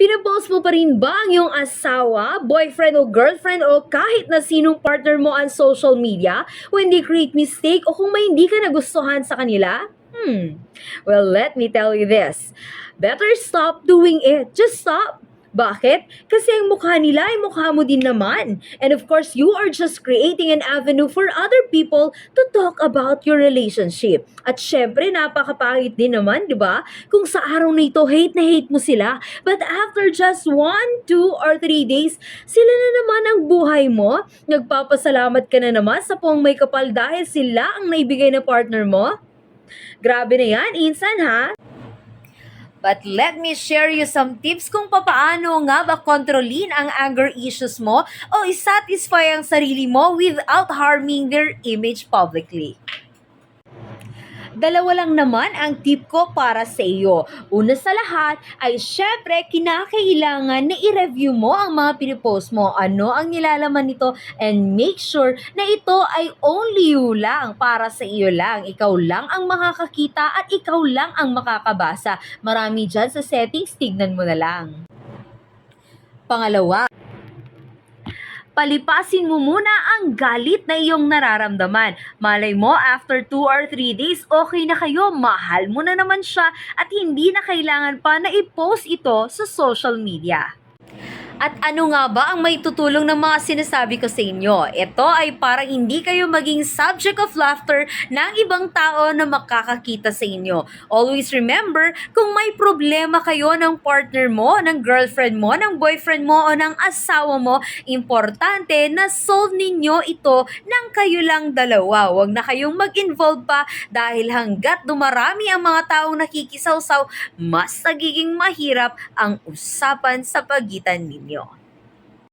Pinopost mo pa rin ba ang iyong asawa, boyfriend o girlfriend o kahit na sinong partner mo on social media when they create mistake o kung may hindi ka nagustuhan sa kanila? Well, let me tell you this. Better stop doing it. Just stop. Bakit? Kasi ang mukha nila ay mukha mo din naman. And of course, you are just creating an avenue for other people to talk about your relationship. At syempre, napakapangit din naman, di ba? Kung sa araw na ito, hate na hate mo sila. But after just 1, 2, or 3 days, sila na naman ang buhay mo. Nagpapasalamat ka na naman sa puwang may kapal dahil sila ang naibigay na partner mo. Grabe na yan, insan ha? But let me share you some tips kung papaano nga ba kontrolin ang anger issues mo o isatisfy ang sarili mo without harming their image publicly. Dalawa lang naman ang tip ko para sa iyo. Una sa lahat ay syempre kinakailangan na i-review mo ang mga pinipost mo. Ano ang nilalaman nito and make sure na ito ay only you lang, para sa iyo lang. Ikaw lang ang makakakita at ikaw lang ang makakabasa. Marami dyan sa settings, tignan mo na lang. Pangalawa, palipasin mo muna ang galit na iyong nararamdaman. Malay mo, after 2 or 3 days, okay na kayo, mahal mo na naman siya at hindi na kailangan pa na i-post ito sa social media. At ano nga ba ang may tutulong ng mga sinasabi ko sa inyo? Ito ay para hindi kayo maging subject of laughter ng ibang tao na makakakita sa inyo. Always remember, kung may problema kayo ng partner mo, ng girlfriend mo, ng boyfriend mo, o ng asawa mo, importante na solve ninyo ito ng kayo lang dalawa. Huwag na kayong mag-involve pa dahil hanggat dumarami ang mga taong nakikisawsaw, mas nagiging mahirap ang usapan sa pagitan ninyo.